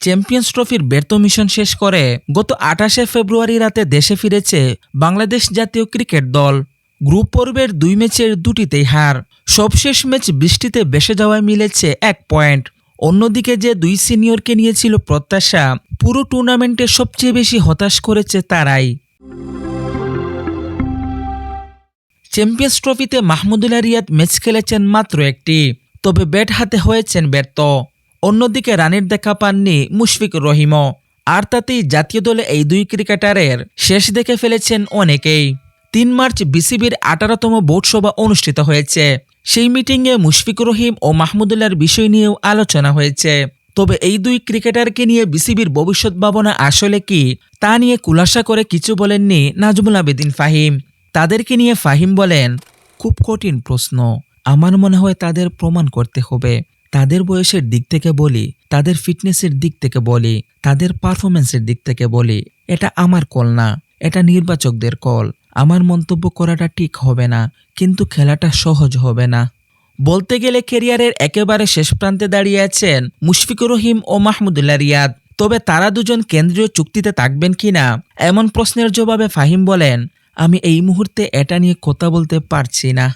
Champions ট্রফির ব্যর্থ mission শেষ করে গত 28 ফেব্রুয়ারি রাতে দেশে ফিরেছে বাংলাদেশ জাতীয় ক্রিকেট দল। গ্রুপ পর্বের 2 ম্যাচের 2টিতেই হার। সবশেষ ম্যাচ বৃষ্টিতে ভেসে যাওয়ায় মিলেছে 1 পয়েন্ট। অন্যদিকে যে 2 সিনিয়রকে নিয়েছিল প্রত্যাশা, পুরো টুর্নামেন্টে সবচেয়ে বেশি হতাশ করেছে তারাই। চ্যাম্পিয়ন্স ট্রফিতে মাহমুদুল্লাহ রিয়াদ ম্যাচ খেলেছেন মাত্র একটি, তবে ব্যাট হাতে হয়েছেন ব্যর্থ। অন্যদিকে রানের দেখা পাননি মুশফিকুর রহিমও। আর তাতেই জাতীয় দলে এই 2 ক্রিকেটারের শেষ দেখে ফেলেছেন অনেকেই। 3 মার্চ বিসিবির 18তম বোর্ড সভা অনুষ্ঠিত হয়েছে। সেই মিটিংয়ে মুশফিকুর রহিম ও মাহমুদুল্লাহর বিষয় নিয়েও আলোচনা হয়েছে। তবে এই 2 ক্রিকেটারকে নিয়ে বিসিবির ভবিষ্যৎ ভাবনা আসলে কি, তা নিয়ে খুলাসা করে কিছু বলেননি নাজমুল আবেদিন ফাহিম। তাদেরকে নিয়ে ফাহিম বলেন, খুব কঠিন প্রশ্ন। আমার মনে হয় তাদের প্রমাণ করতে হবে। তাদের বয়সের দিক থেকে বলি, তাদের ফিটনেসের দিক থেকে বলি, তাদের পারফরমেন্সের দিক থেকে বলি, এটা আমার কল না, এটা নির্বাচকদের কল। আমার মন্তব্য করাটা ঠিক হবে না, কিন্তু খেলাটা সহজ হবে না। বলতে গেলে ক্যারিয়ারের একেবারে শেষ প্রান্তে দাঁড়িয়ে আছেন মুশফিকুর রহিম ও মাহমুদুল্লাহ রিয়াদ। তবে তারা দুজন কেন্দ্রীয় চুক্তিতে থাকবেন কিনা এমন প্রশ্নের জবাবে ফাহিম বলেন, আমি এই মুহূর্তে এটা নিয়ে কথা বলতে পারছি না।